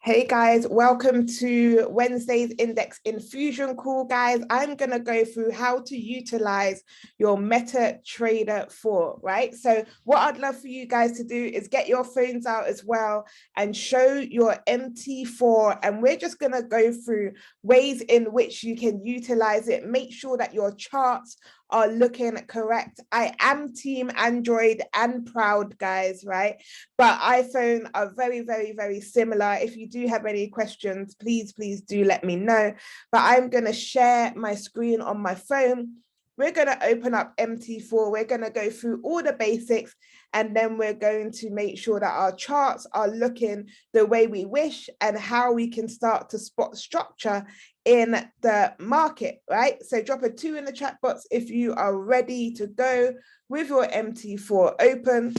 Hey guys, welcome to Wednesday's Index Infusion call, guys. I'm going to go through how to utilize your MetaTrader 4, right? So what I'd love for you guys to do is get your phones out as well and show your MT4. And we're just going to go through ways in which you can utilize it. Make sure that your charts are looking correct. I am team Android and proud, guys, right? But iPhone are very similar. If you do have any questions, please do let me know. But I'm going to share my screen on my phone. We're going to open up MT4. We're going to go through all the basics, and then we're going to make sure that our charts are looking the way we wish and how we can start to spot structure in the market, right? So drop a 2 in the chat box if you are ready to go with your MT4 open.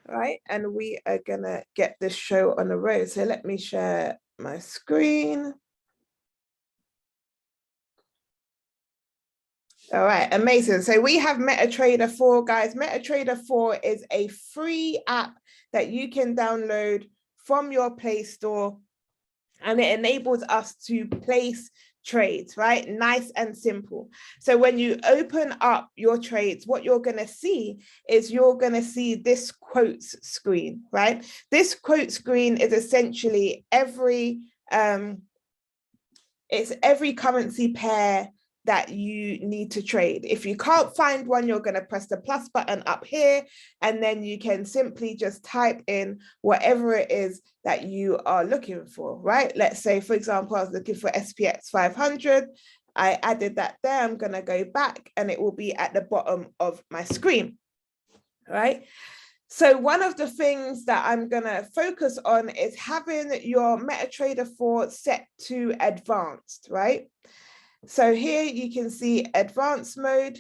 Right, and we are gonna get this show on the road. So let me share my screen. All right, amazing. So we have MetaTrader 4, guys. MetaTrader 4 is a free app that you can download from your Play Store, and it enables us to place trades, right? Nice and simple. So when you open up your trades, what you're going to see is you're going to see this quotes screen, right? This quote screen is essentially every currency pair that you need to trade. If you can't find one, you're going to press the plus button up here, and then you can simply just type in whatever it is that you are looking for, right? Let's say, for example, I was looking for SPX 500. I added that there. I'm going to go back and it will be at the bottom of my screen, right? So one of the things that I'm going to focus on is having your MetaTrader 4 set to advanced, right? So here you can see advanced mode,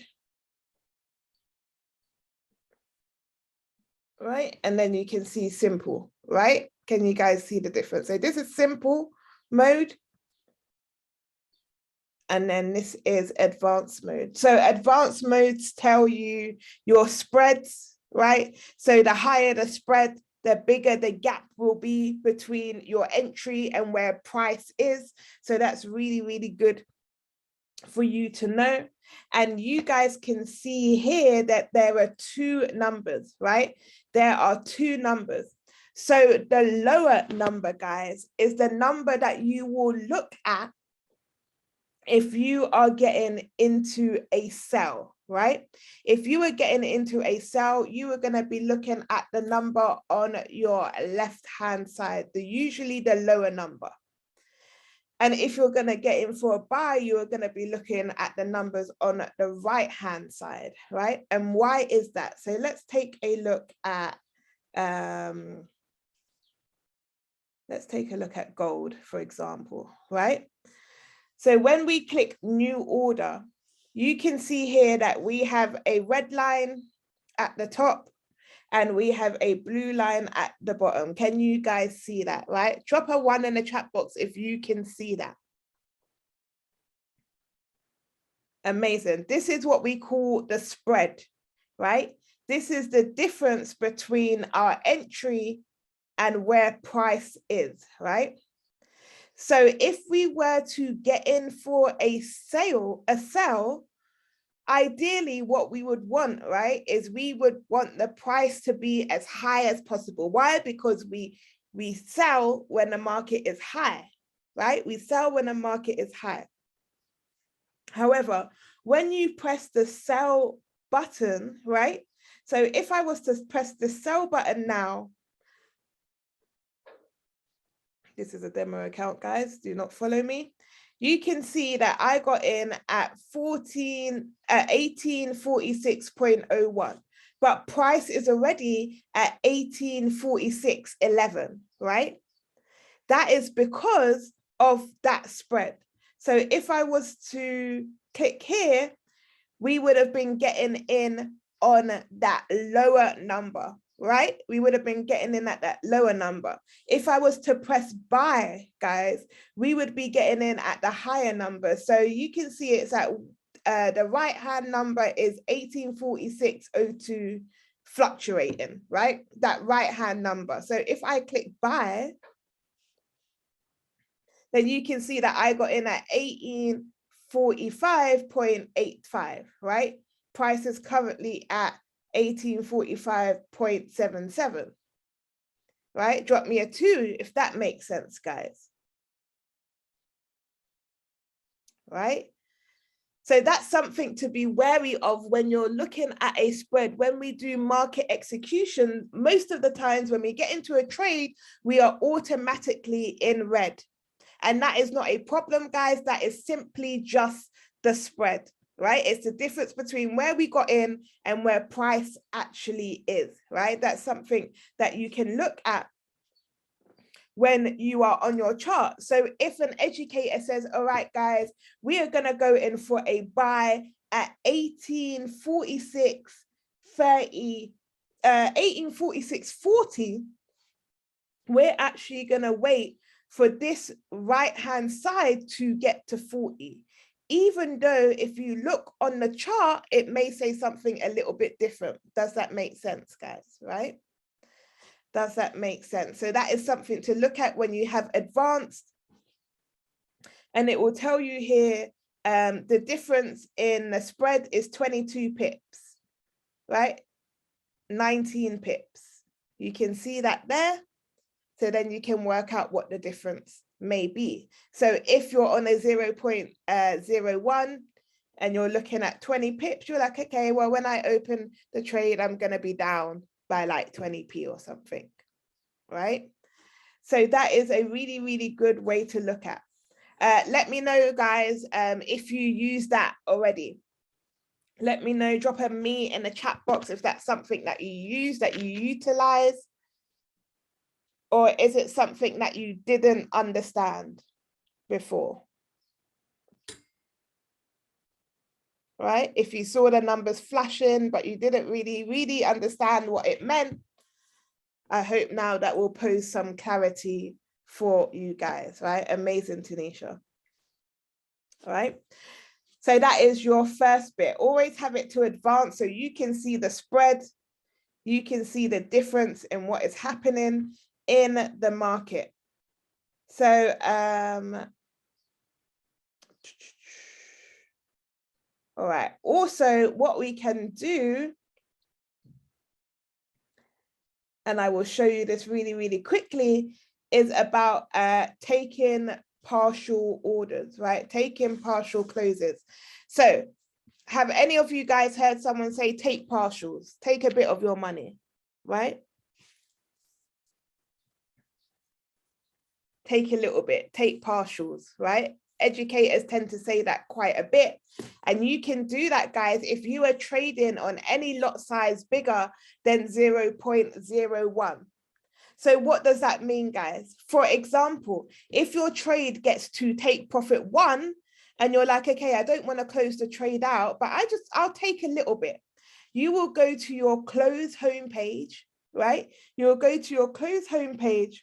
right? And then you can see simple, right? Can you guys see the difference? So this is simple mode. And then this is advanced mode. So advanced modes tell you your spreads, right? So the higher the spread, the bigger the gap will be between your entry and where price is. So that's really good for you to know. And you guys can see here that there are two numbers, right? There are two numbers. So the lower number, guys, is the number that you will look at if you are getting into a sell, right? If you were getting into a sell, you are going to be looking at the number on your left-hand side, usually the lower number. And if you're going to get in for a buy, you are going to be looking at the numbers on the right-hand side, right? And why is that? So let's take a look at, gold, for example, right? So when we click new order, you can see here that we have a red line at the top and we have a blue line at the bottom. Can you guys see that, right? Drop a 1 in the chat box if you can see that. Amazing. This is what we call the spread, right? This is the difference between our entry and where price is, right? So if we were to get in for a sell, ideally what we would want, right, is we would want the price to be as high as possible. Why? Because we sell when the market is high, right? We sell when the market is high. However, when you press the sell button, right? So if I was to press the sell button now, this is a demo account, guys, do not follow me. You can see that I got in at 1846.01, but price is already at 1846.11, right? That is because of that spread. So if I was to click here, we would have been getting in on that lower number, right? We would have been getting in at that lower number. If I was to press buy, guys, we would be getting in at the higher number. So you can see it's at the right hand number is 1846.02 fluctuating, right? That right hand number. So if I click buy, then you can see that I got in at 1845.85, right? Price is currently at 1845.77, right? Drop me a 2 if that makes sense, guys. Right? So that's something to be wary of when you're looking at a spread. When we do market execution, most of the times when we get into a trade, we are automatically in red. And that is not a problem, guys. That is simply just the spread, right? It's the difference between where we got in and where price actually is, right? That's something that you can look at when you are on your chart. So if an educator says, all right, guys, we are going to go in for a buy at 1846.40, we're actually going to wait for this right-hand side to get to 40. Even though if you look on the chart, it may say something a little bit different. Does that make sense, guys? Right? Does that make sense? So that is something to look at when you have advanced. And it will tell you here, the difference in the spread is 22 pips, right? 19 pips. You can see that there. So then you can work out what the difference may be. So if you're on a 0.01 and you're looking at 20 pips, you're like, okay, well, when I open the trade, I'm going to be down by like 20p or something, right? So that is a really, really good way to look at. Let me know, guys, if you use that already. Let me know, drop a me in the chat box if that's something that you use, that you utilize. Or is it something that you didn't understand before? Right? If you saw the numbers flashing, but you didn't really understand what it meant, I hope now that will pose some clarity for you guys, right? Amazing, Tanisha. All right. So that is your first bit. Always have it to advance so you can see the spread. You can see the difference in what is happening in the market. So, all right. Also, what we can do, and I will show you this really quickly, is about taking partial orders, right? Taking partial closes. So have any of you guys heard someone say, take partials, take a bit of your money, right? Take a little bit, take partials, right? Educators tend to say that quite a bit. And you can do that, guys, if you are trading on any lot size bigger than 0.01. So what does that mean, guys? For example, if your trade gets to take profit 1 and you're like, okay, I don't want to close the trade out, but I'll take a little bit. You will go to your close homepage, right? You'll go to your close homepage,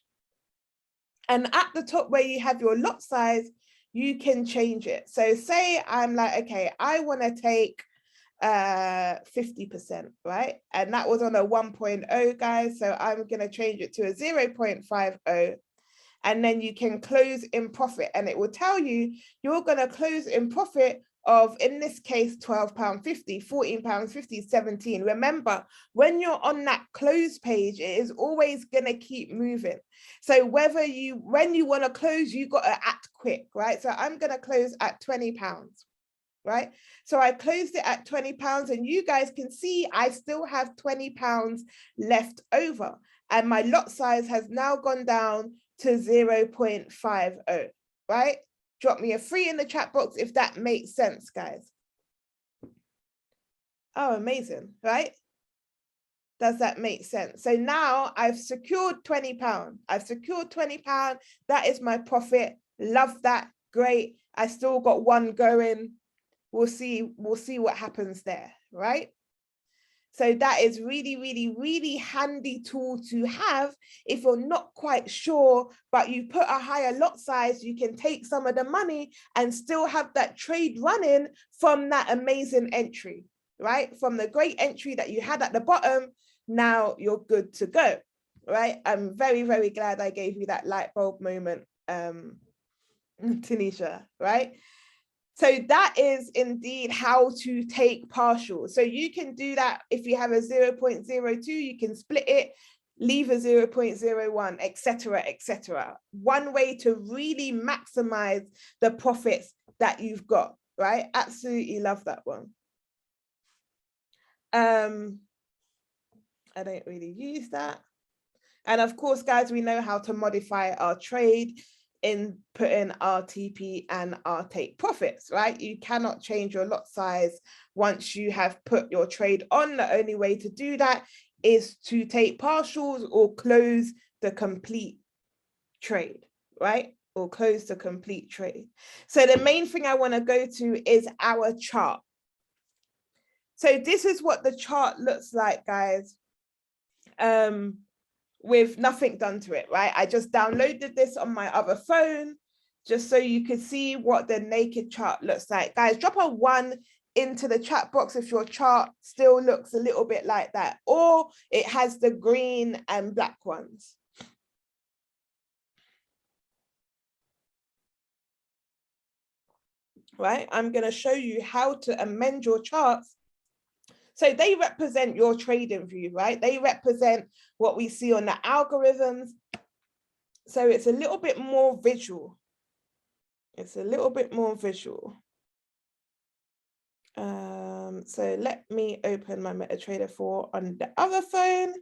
and at the top where you have your lot size, you can change it. So say I'm like, okay, I want to take 50%, right? And that was on a 1.0, guys. So I'm going to change it to a 0.50. And then you can close in profit, and it will tell you you're going to close in profit of, in this case, £12.50, £14.50, 17. Remember, when you're on that close page, it is always going to keep moving. So when you want to close, you got to act quick, right? So I'm going to close at £20, right? So I closed it at £20, and you guys can see I still have £20 left over, and my lot size has now gone down to 0.50, right? Drop me a 3 in the chat box if that makes sense, guys. Oh, amazing, right? Does that make sense? So now I've secured £20. I've secured £20. That is my profit. Love that. Great. I still got one going. We'll see what happens there, right? So that is really handy tool to have if you're not quite sure, but you put a higher lot size, you can take some of the money and still have that trade running from that amazing entry, right? From the great entry that you had at the bottom, now you're good to go, right? I'm very glad I gave you that light bulb moment Tanisha, right? So that is indeed how to take partial. So you can do that if you have a 0.02, you can split it, leave a 0.01, etc., etc. One way to really maximize the profits that you've got, right? Absolutely love that one. I don't really use that. And of course, guys, we know how to modify our trade in putting our TP and our take profits, right? You cannot change your lot size once you have put your trade on. The only way to do that is to take partials or close the complete trade, right? Or close the complete trade. So the main thing I want to go to is our chart. So this is what the chart looks like, guys. With nothing done to it, right? I just downloaded this on my other phone just so you could see what the naked chart looks like. Guys, drop a 1 into the chat box if your chart still looks a little bit like that, or it has the green and black ones. Right, I'm going to show you how to amend your charts. So they represent your trading view, right? They represent what we see on the algorithms. So it's a little bit more visual. It's a little bit more visual. So let me open my MetaTrader 4 on the other phone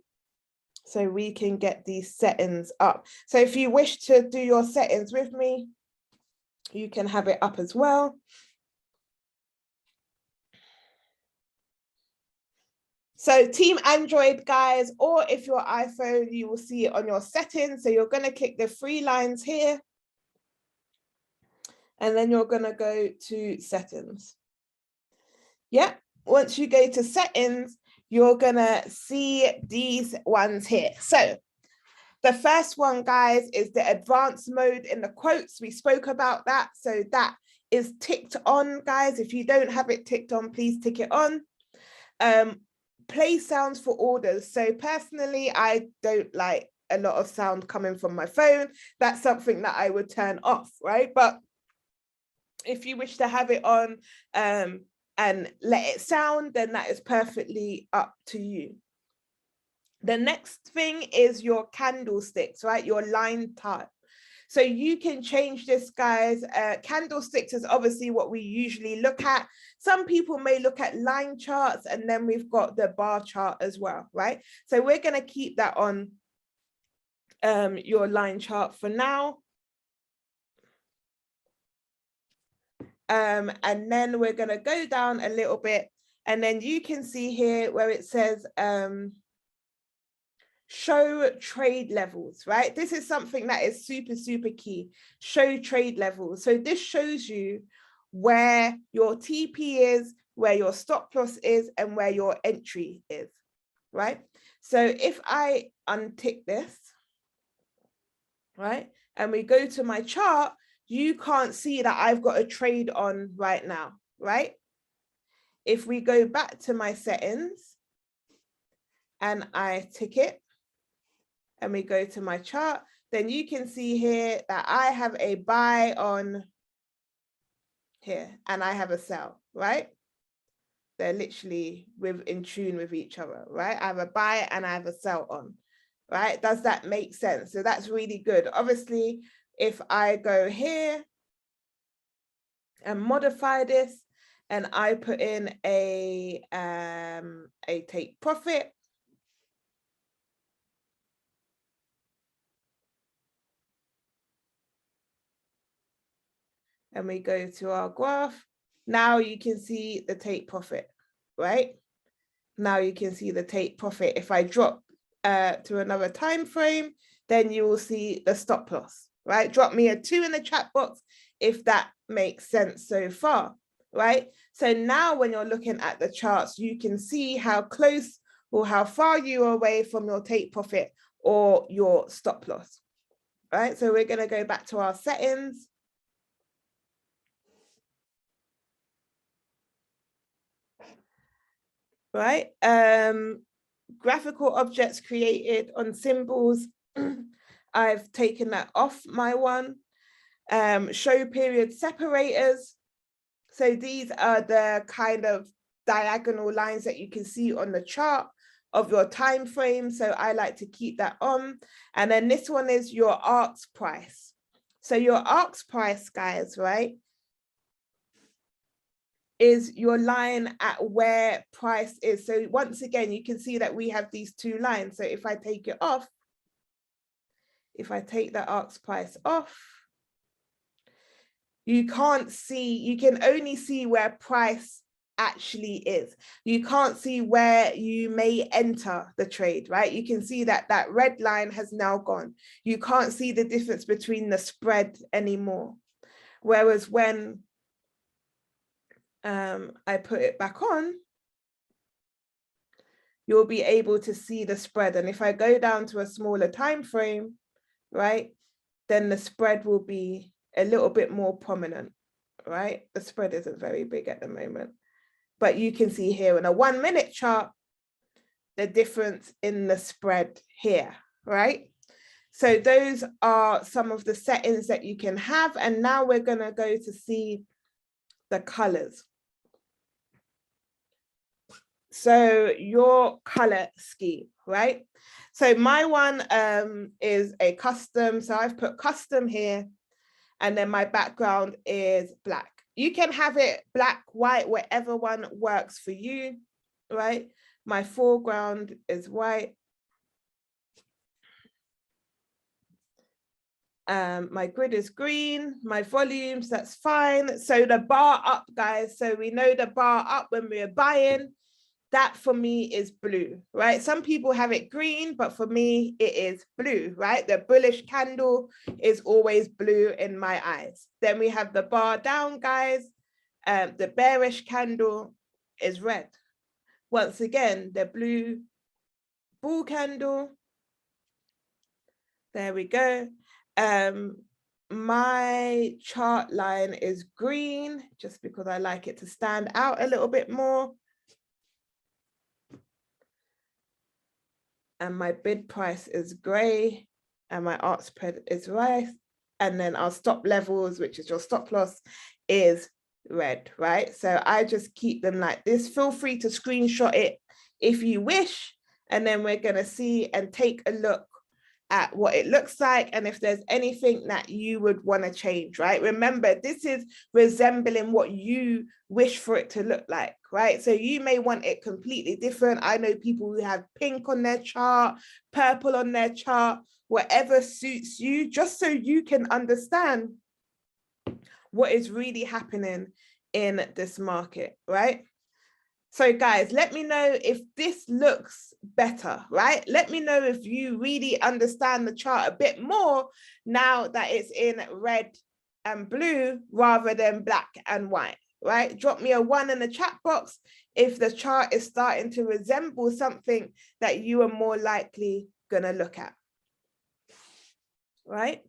so we can get these settings up. So if you wish to do your settings with me, you can have it up as well. So Team Android, guys, or if you're iPhone, you will see it on your settings. So you're going to click the 3 lines here. And then you're going to go to settings. Yeah, once you go to settings, you're going to see these ones here. So the first one, guys, is the advanced mode in the quotes. We spoke about that. So that is ticked on, guys. If you don't have it ticked on, please tick it on. Play sounds for orders. So personally, I don't like a lot of sound coming from my phone. That's something that I would turn off, right? But if you wish to have it on and let it sound, then that is perfectly up to you. The next thing is your candlesticks, right? Your line type. So you can change this, guys. Candlesticks is obviously what we usually look at. Some people may look at line charts, and then we've got the bar chart as well, right? So we're going to keep that on your line chart for now. And then we're going to go down a little bit, and then you can see here where it says show trade levels, right? This is something that is super, super key. Show trade levels. So this shows you where your TP is, where your stop loss is, and where your entry is, right? So if I untick this, right, and we go to my chart, you can't see that I've got a trade on right now, right? If we go back to my settings and I tick it, and we go to my chart, then you can see here that I have a buy on here and I have a sell, right? They're literally in tune with each other, right? I have a buy and I have a sell on, right? Does that make sense? So that's really good. Obviously, if I go here and modify this and I put in a take profit, and we go to our graph, now you can see the take profit, right? Now you can see the take profit. If I drop to another time frame, then you will see the stop loss, right? Drop me a 2 in the chat box if that makes sense so far, right? So now when you're looking at the charts, you can see how close or how far you are away from your take profit or your stop loss, right? So we're going to go back to our settings. Right? Graphical objects created on symbols. I've taken that off my one. Show period separators. So these are the kind of diagonal lines that you can see on the chart of your time frame. So I like to keep that on. And then this one is your ARX price. So your ARX price, guys, right, is your line at where price is. So once again, you can see that we have these two lines. So if I take it off, if I take the ARX price off, you can't see, you can only see where price actually is. You can't see where you may enter the trade, right? You can see that that red line has now gone. You can't see the difference between the spread anymore. Whereas when I put it back on, you'll be able to see the spread. And if I go down to a smaller time frame, right, then the spread will be a little bit more prominent, right? The spread isn't very big at the moment, but you can see here in a 1 minute chart, the difference in the spread here, right? So those are some of the settings that you can have. And now we're gonna go to see the colors. So your color scheme, right? So my one is a custom. So I've put custom here, and then my background is black. You can have it black, white, whatever one works for you, right? My foreground is white. My grid is green, my volumes, that's fine. So the bar up, guys, so we know the bar up when we're buying, that for me is blue, right? Some people have it green, but for me, it is blue, right? The bullish candle is always blue in my eyes. Then we have the bar down, guys. The bearish candle is red. Once again, the blue bull candle. There we go. My chart line is green, just because I like it to stand out a little bit more. And my bid price is gray, and my ARX spread is white. And then our stop levels, which is your stop loss, is red, right? So I just keep them like this. Feel free to screenshot it if you wish. And then we're gonna see and take a look at what it looks like, and if there's anything that you would want to change, right? Remember, this is resembling what you wish for it to look like, right? So you may want it completely different. I know people who have pink on their chart, purple on their chart, whatever suits you, just so you can understand what is really happening in this market, right? So guys, let me know if this looks better, right? Let me know if you really understand the chart a bit more now that it's in red and blue rather than black and white, right? Drop me a 1 in the chat box if the chart is starting to resemble something that you are more likely gonna look at, right?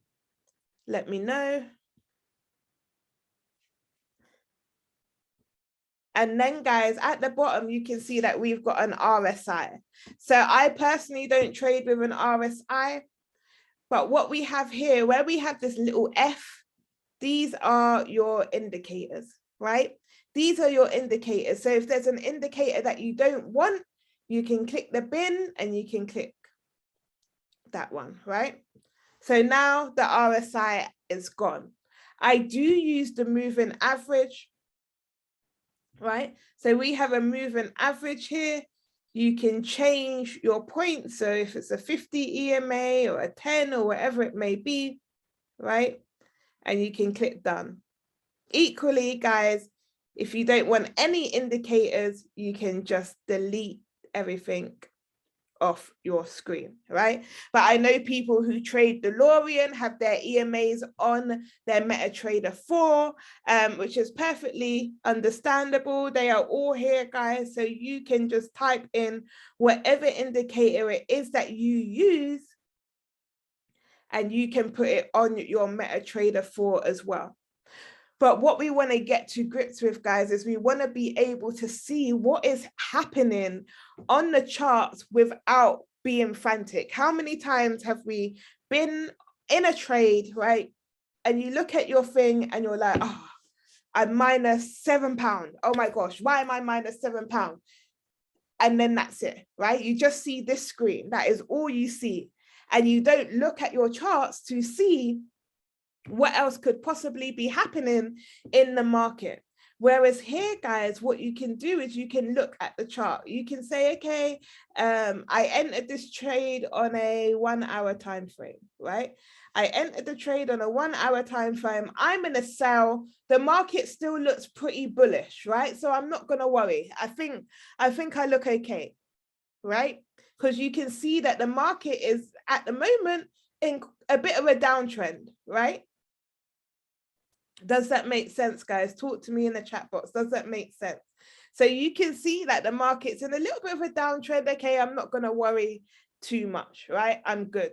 Let me know. And then guys, at the bottom, you can see that we've got an RSI. So I personally don't trade with an RSI, but what we have here, where we have this little F, these are your indicators, right? These are your indicators. So if there's an indicator that you don't want, you can click the bin and you can click that one, right? So now the RSI is gone. I do use the moving average, right? So we have a moving average here. You can change your point. So if it's a 50 EMA or a 10 or whatever it may be, right? And you can click done. Equally, guys, if you don't want any indicators, you can just delete everything off your screen, right? But I know people who trade DeLorean have their EMAs on their MetaTrader 4, which is perfectly understandable. They are all here, guys, so you can just type in whatever indicator it is that you use, and you can put it on your MetaTrader 4 as well. But what we want to get to grips with, guys, is we want to be able to see what is happening on the charts without being frantic. How many times have we been in a trade, right? and you look at your thing and you're like, oh, I'm minus £7. Oh my gosh, why am I minus £7? And then that's it, right? You just see this screen. That is all you see. And you don't look at your charts to see what else could possibly be happening in the market. Whereas here, guys, what you can do is you can look at the chart. You can say, okay, I entered this trade on a 1 hour time frame, right? I entered the trade on a 1 hour time frame. I'm in a sell. The market still looks pretty bullish, right? So I'm not going to worry. I think I look okay, right? Because you can see that the market is at the moment in a bit of a downtrend, right? Does that make sense, guys? Talk to me in the chat box. Does that make sense? So you can see that the market's in a little bit of a downtrend. Okay, I'm not going to worry too much, right? I'm good.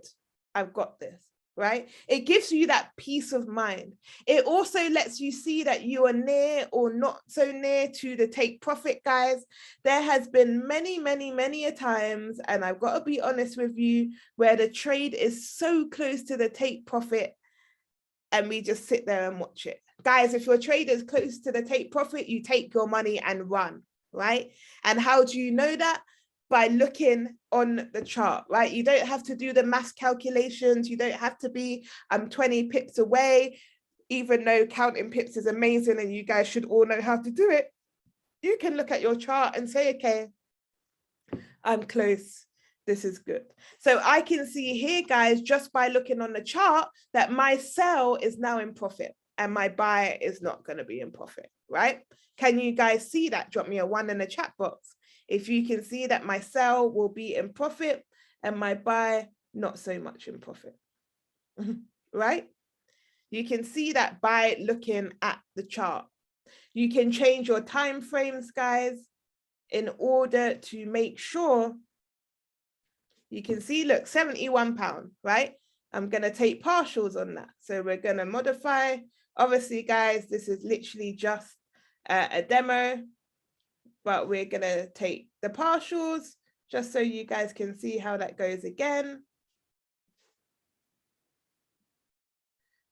I've got this, right? It gives you that peace of mind. It also lets you see that you are near or not so near to the take profit, guys. There has been many a times, and I've got to be honest with you, where the trade is so close to the take profit and we just sit there and watch it. Guys, if your trade is close to the take profit, you take your money and run, right? And how do you know that? By looking on the chart, right? You don't have to do the mass calculations. You don't have to be 20 pips away, even though counting pips is amazing and you guys should all know how to do it. You can look at your chart and say, okay, I'm close. This is good. So I can see here, guys, just by looking on the chart, that my sell is now in profit and my buy is not going to be in profit, right? Can you guys see that? Drop me a 1 in the chat box if you can see that my sell will be in profit and my buy not so much in profit, right? You can see that by looking at the chart. You can change your time frames, guys, in order to make sure. You can see, look, £71, right? I'm going to take partials on that. So we're going to modify. Obviously, guys, this is literally just a demo, but we're going to take the partials just so you guys can see how that goes again.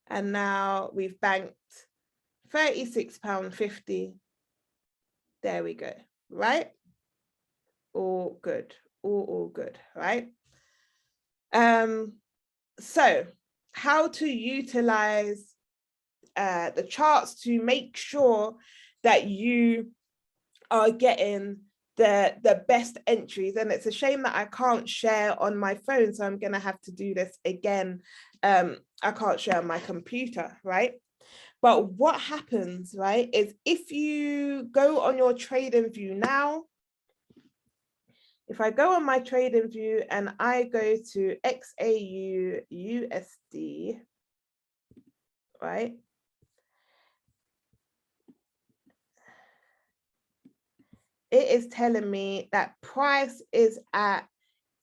And now we've banked £36.50. There we go, right? All good. All good, right? So how to utilize the charts to make sure that you are getting the best entries. And it's a shame that I can't share on my phone, so I'm going to have to do this again. I can't share on my computer, right? But what happens, right, is if you go on your trading view now, if I go on my trading view and I go to XAU USD, right? It is telling me that price is at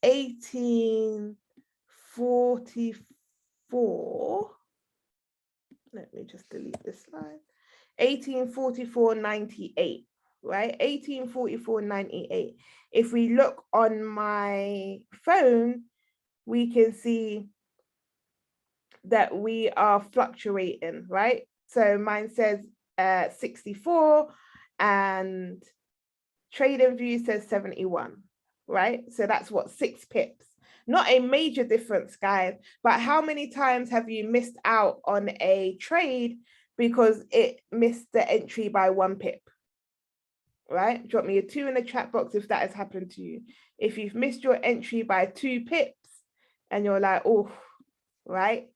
1844. Let me just delete this slide. 1844.98, right? 1844.98. If we look on my phone, we can see that we are fluctuating, right? So mine says 64 and trading view says 71, right? So that's what, 6 pips. Not a major difference, guys, but how many times have you missed out on a trade because it missed the entry by 1 pip, right? Drop me a 2 in the chat box if that has happened to you. If you've missed your entry by 2 pips and you're like, oh, right?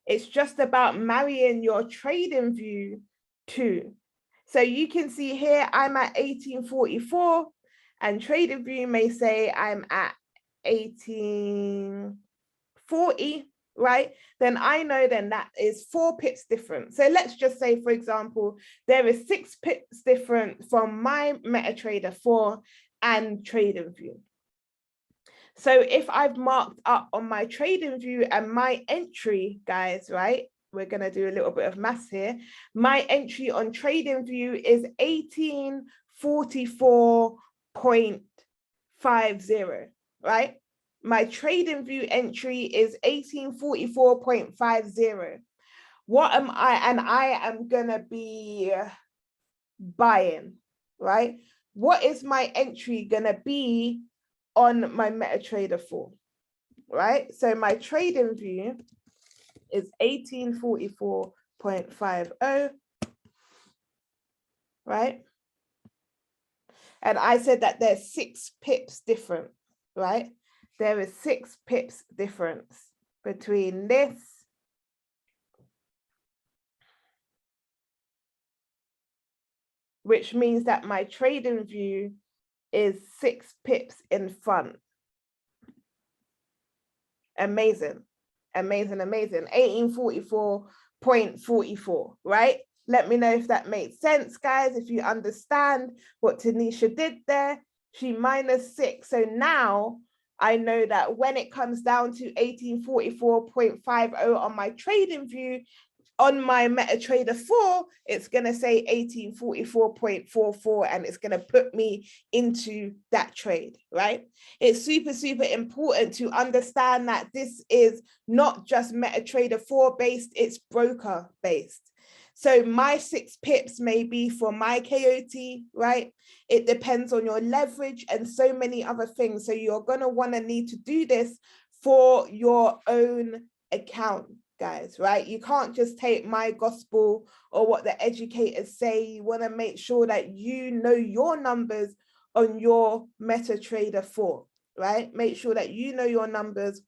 It's just about marrying your trading view to. So you can see here, I'm at 1844 and trading view may say I'm at 1840, right? Then I know then that is 4 pips different. So let's just say, for example, there is 6 pips different from my MetaTrader 4 and trading view. So if I've marked up on my trading view and my entry, guys, right? We're going to do a little bit of maths here. My entry on trading view is 1844.50, right? My trading view entry is 1844.50. What am I? And I am gonna be buying, right? What is my entry gonna be on my MetaTrader 4, right? So my trading view is 1844.50, right? And I said that there's 6 pips different, right? There is 6 pips difference between this which means that my trading view is 6 pips in front. Amazing, amazing, amazing. 1844.44, right? Let me know if that made sense, guys. If you understand what Tanisha did there, she minus 6. So now I know that when it comes down to 1844.50 on my trading view, on my MetaTrader 4, it's going to say 1844.44 and it's going to put me into that trade, right? It's super, super important to understand that this is not just MetaTrader 4 based, it's broker based. So my 6 pips may be for my KOT, right? It depends on your leverage and so many other things. So you're going to want to need to do this for your own account, guys, right? You can't just take my gospel or what the educators say. You want to make sure that you know your numbers on your MetaTrader 4, right? Make sure that you know your numbers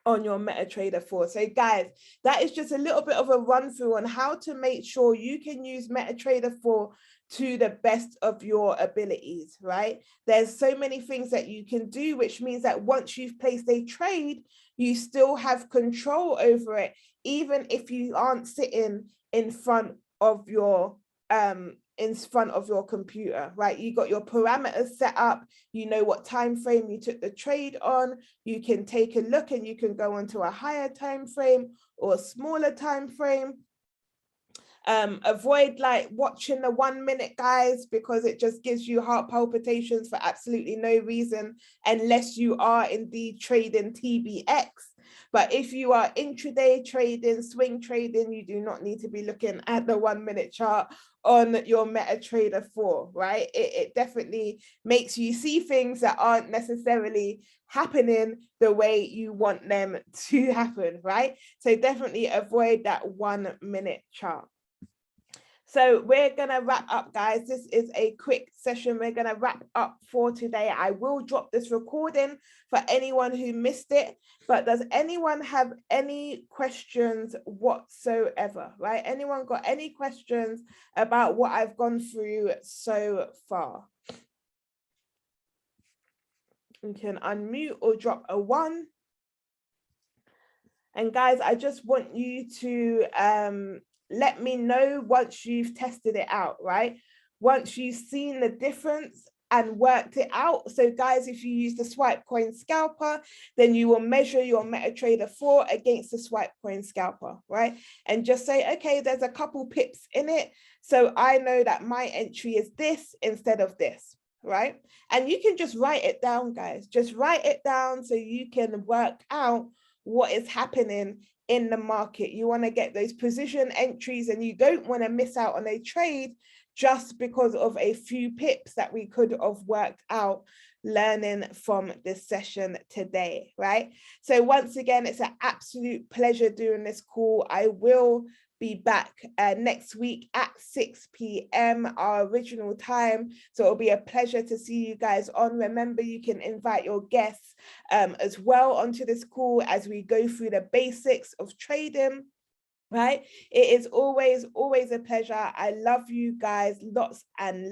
on your MetaTrader 4. So guys, that is just a little bit of a run through on how to make sure you can use MetaTrader 4 to the best of your abilities, right? There's so many things that you can do, which means that once you've placed a trade, you still have control over it, even if you aren't sitting in front of your computer, right? You got your parameters set up, you know what time frame you took the trade on, you can take a look and you can go into a higher time frame or a smaller time frame. Avoid like watching the 1 minute, guys, because it just gives you heart palpitations for absolutely no reason, unless you are indeed trading TBX. But if you are intraday trading, swing trading, you do not need to be looking at the 1 minute chart on your MetaTrader 4, right? It definitely makes you see things that aren't necessarily happening the way you want them to happen, right? So definitely avoid that 1 minute chart. So we're going to wrap up, guys. This is a quick session. We're going to wrap up for today. I will drop this recording for anyone who missed it. But does anyone have any questions whatsoever, right? Anyone got any questions about what I've gone through so far? You can unmute or drop a 1. And guys, I just want you to let me know once you've tested it out, right? Once you've seen the difference and worked it out. So guys, if you use the swipe coin scalper, then you will measure your MetaTrader 4 against the swipe coin scalper, right? And just say, okay, there's a couple pips in it. So I know that my entry is this instead of this, right? And you can just write it down, guys. Just write it down so you can work out what is happening in the market. You want to get those position entries and you don't want to miss out on a trade just because of a few pips that we could have worked out learning from this session today, right? So once again, it's an absolute pleasure doing this call. I will be back next week at 6 p.m. our original time. So it'll be a pleasure to see you guys on. Remember, you can invite your guests as well onto this call as we go through the basics of trading. Right? It is always a pleasure. I love you guys lots and